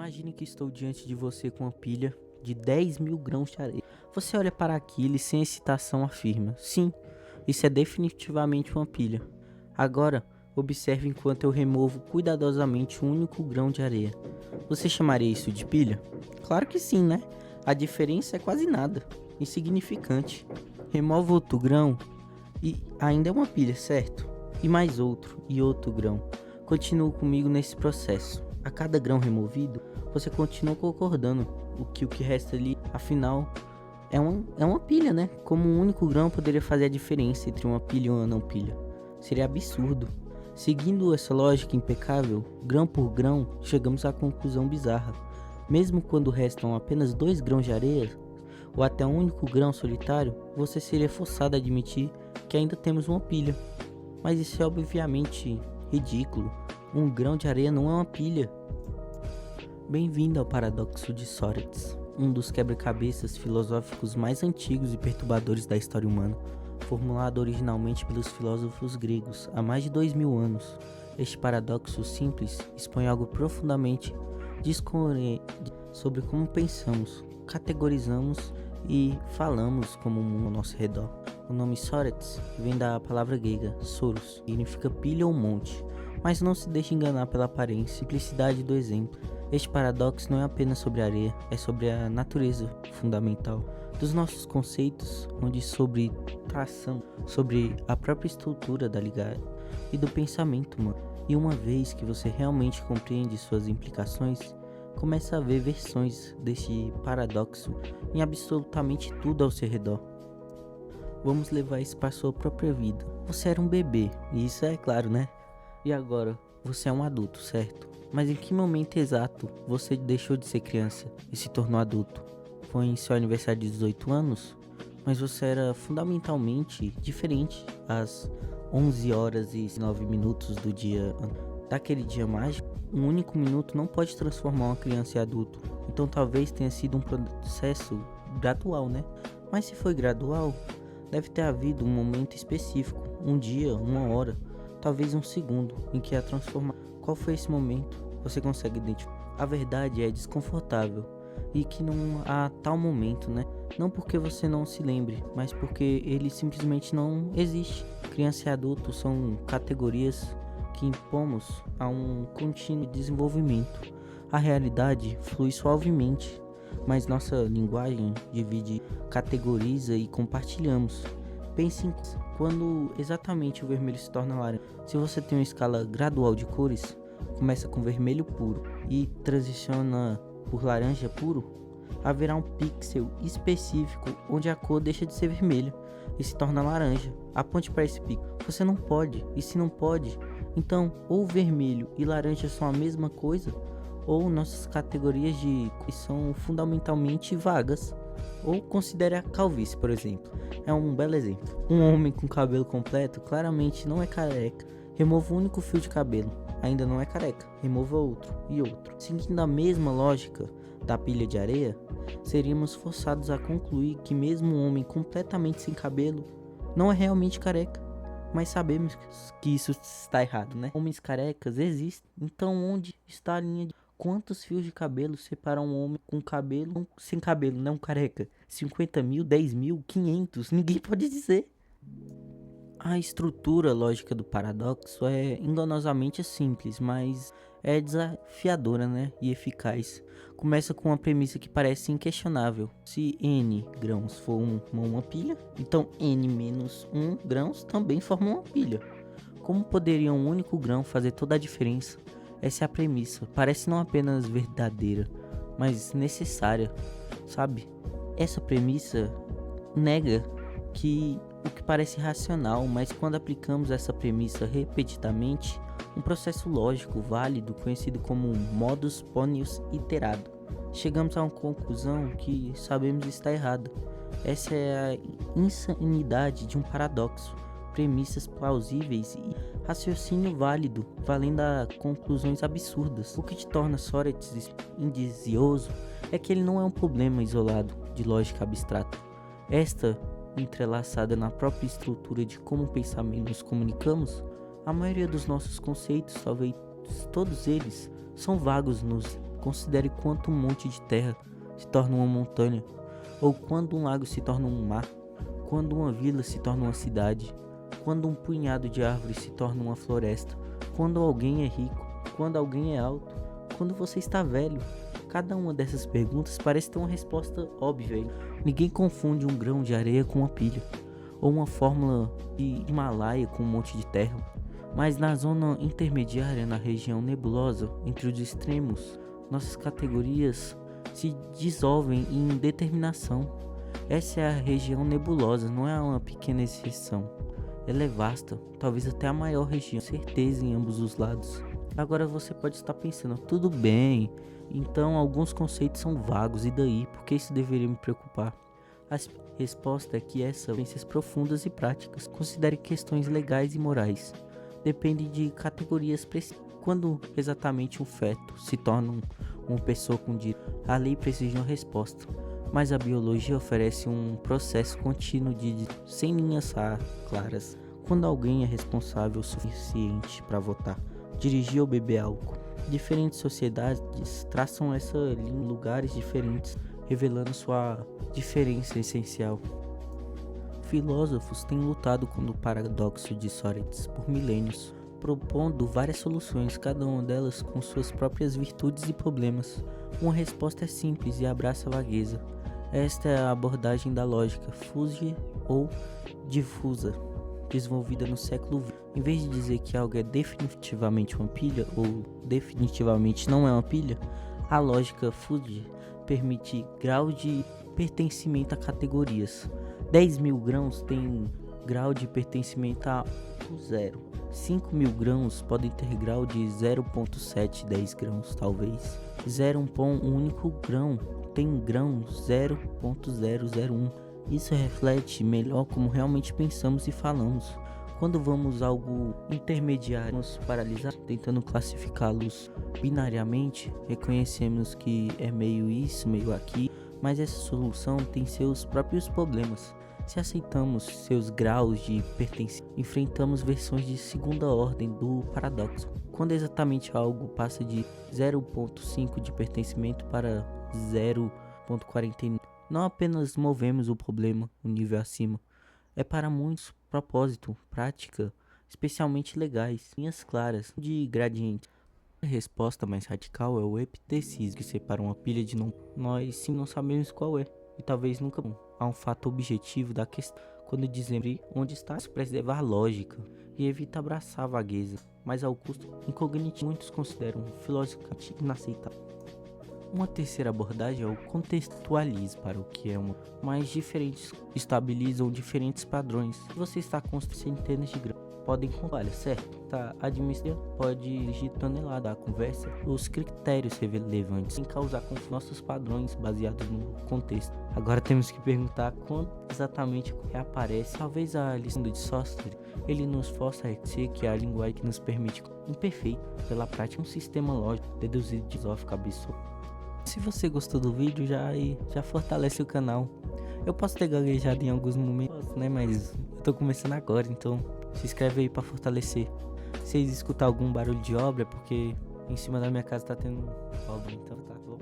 Imagine que estou diante de você com uma pilha de 10.000 grãos de areia. Você olha para aquilo e sem hesitação afirma: sim, isso é definitivamente uma pilha. Agora, observe enquanto eu removo cuidadosamente um único grão de areia. Você chamaria isso de pilha? Claro que sim, né? A diferença é quase nada, insignificante. Remova outro grão e ainda é uma pilha, certo? E mais outro e outro grão. Continue comigo nesse processo. A cada grão removido, você continua concordando o que resta ali, afinal, é uma pilha, né? Como um único grão poderia fazer a diferença entre uma pilha e uma não pilha? Seria absurdo. Seguindo essa lógica impecável, grão por grão, chegamos à conclusão bizarra. Mesmo quando restam apenas 2 grãos de areia, ou até um único grão solitário, você seria forçado a admitir que ainda temos uma pilha. Mas isso é obviamente ridículo. Um grão de areia não é uma pilha. Bem-vindo ao paradoxo de Sócrates, um dos quebra-cabeças filosóficos mais antigos e perturbadores da história humana, formulado originalmente pelos filósofos gregos há mais de 2000 anos. Este paradoxo simples expõe algo profundamente descoerente sobre como pensamos, categorizamos e falamos como o mundo ao nosso redor. O nome Sócrates vem da palavra grega soros, que significa pilha ou monte, mas não se deixe enganar pela aparência e simplicidade do exemplo. Este paradoxo não é apenas sobre a areia, é sobre a natureza fundamental dos nossos conceitos, onde sobre tração, sobre a própria estrutura da ligada e do pensamento humano. E uma vez que você realmente compreende suas implicações, começa a ver versões deste paradoxo em absolutamente tudo ao seu redor. Vamos levar isso para sua própria vida. Você era um bebê, e isso é claro, né? E agora, você é um adulto, certo? Mas em que momento exato você deixou de ser criança e se tornou adulto? Foi em seu aniversário de 18 anos? Mas você era fundamentalmente diferente às 11 horas e 9 minutos do dia daquele dia mágico. Um único minuto não pode transformar uma criança em adulto. Então talvez tenha sido um processo gradual, né? Mas se foi gradual, deve ter havido um momento específico, um dia, uma hora, talvez um segundo, em que a transformação. Qual foi esse momento? Você consegue identificar? A verdade é desconfortável e que não há tal momento, né? Não porque você não se lembre, mas porque ele simplesmente não existe. Criança e adulto são categorias que impomos a um contínuo desenvolvimento. A realidade flui suavemente, mas nossa linguagem divide, categoriza e compartilhamos. Pense em quando exatamente o vermelho se torna laranja. Se você tem uma escala gradual de cores, começa com vermelho puro e transiciona por laranja puro, haverá um pixel específico onde a cor deixa de ser vermelha e se torna laranja. Aponte para esse pixel. Você não pode, e se não pode, então ou vermelho e laranja são a mesma coisa, ou nossas categorias de cores são fundamentalmente vagas. Ou considere a calvície, por exemplo. É um belo exemplo. Um homem com cabelo completo claramente não é careca. Remova um único fio de cabelo, ainda não é careca. Remova outro e outro. Seguindo a mesma lógica da pilha de areia, seríamos forçados a concluir que mesmo um homem completamente sem cabelo não é realmente careca. Mas sabemos que isso está errado, né? Homens carecas existem. Então onde está a linha de... Quantos fios de cabelo separam um homem com cabelo sem cabelo, não careca? 50 mil, 10 mil, 500? Ninguém pode dizer. A estrutura lógica do paradoxo é enganosamente simples, mas é desafiadora, né? E eficaz. Começa com uma premissa que parece inquestionável. Se n grãos for uma pilha, então n menos 1 grãos também formam uma pilha. Como poderia um único grão fazer toda a diferença? Essa é a premissa. Parece não apenas verdadeira, mas necessária, sabe? Essa premissa nega que o que parece racional, mas quando aplicamos essa premissa repetidamente, um processo lógico válido conhecido como modus ponens iterado, chegamos a uma conclusão que sabemos está errada. Essa é a insanidade de um paradoxo. Premissas plausíveis e raciocínio válido, valendo a conclusões absurdas. O que te torna Sócrates indicioso é que ele não é um problema isolado de lógica abstrata. Esta, entrelaçada na própria estrutura de como o pensamento nos comunicamos, a maioria dos nossos conceitos, talvez todos eles, são vagos nos Considere quanto um monte de terra se torna uma montanha, ou quando um lago se torna um mar, quando uma vila se torna uma cidade, quando um punhado de árvores se torna uma floresta, quando alguém é rico, quando alguém é alto, quando você está velho. Cada uma dessas perguntas parece ter uma resposta óbvia. Ninguém confunde um grão de areia com uma pilha, ou uma fórmula de Himalaia com um monte de terra. Mas na zona intermediária, na região nebulosa, entre os extremos, nossas categorias se dissolvem em determinação. Essa é a região nebulosa, não é uma pequena exceção. Ela é vasta, talvez até a maior região, certeza em ambos os lados. Agora você pode estar pensando, tudo bem, então alguns conceitos são vagos, e daí? Por que isso deveria me preocupar? A resposta é que essas ciências profundas e práticas considerem questões legais e morais. Depende de categorias precisas. Quando exatamente um feto se torna uma pessoa com direito, a lei precisa de uma resposta. Mas a biologia oferece um processo contínuo sem linhas claras. Quando alguém é responsável o suficiente para votar, dirigir ou beber álcool, diferentes sociedades traçam essa linha em lugares diferentes, revelando sua diferença essencial. Filósofos têm lutado contra o paradoxo de Sócrates por milênios, propondo várias soluções, cada uma delas com suas próprias virtudes e problemas. Uma resposta é simples e abraça a vagueza. Esta é a abordagem da lógica fútil ou difusa, desenvolvida no século XX. Em vez de dizer que algo é definitivamente uma pilha ou definitivamente não é uma pilha, a lógica fútil permite grau de pertencimento a categorias. 10.000 grãos tem grau de pertencimento a 0. 5.000 grãos podem ter grau de 0.710 grãos, talvez. Um único grão tem grão 0.001. Isso reflete melhor como realmente pensamos e falamos. Quando vamos algo intermediário, nos paralisar, tentando classificá-los binariamente, reconhecemos que é meio isso, meio aqui, mas essa solução tem seus próprios problemas. Se aceitamos seus graus de pertencimento, enfrentamos versões de segunda ordem do paradoxo. Quando exatamente algo passa de 0.5 de pertencimento para 0.49, não apenas movemos o problema um nível acima, é para muitos propósito, prática, especialmente legais, linhas claras de gradientes. A resposta mais radical é o epitecismo, que separa uma pilha de não. Nós sim não sabemos qual é, e talvez nunca há um fato objetivo da questão. Quando dizemos onde está, isso preservar a lógica e evita abraçar a vagueza, mas ao custo incognitivo, muitos consideram filosoficamente inaceitável. Uma terceira abordagem é o contextualismo, para o que é uma, mas diferentes estabilizam diferentes padrões. Se você está com centenas de grãos, podem olha, certo? Tá, administrar pode exigir tonelada a conversa. Os critérios relevantes em causar com nossos padrões baseados no contexto. Agora temos que perguntar quando exatamente reaparece. Talvez a lição de Sócrates, ele nos força a reconhecer que a linguagem que nos permite imperfeito pela prática um sistema lógico deduzido de filosófico absurdo. Se você gostou do vídeo, já fortalece o canal. Eu posso ter gaguejado em alguns momentos, né? Mas eu tô começando agora, então se inscreve aí pra fortalecer. Se vocês escutar algum barulho de obra, é porque em cima da minha casa tá tendo obra, então tá bom.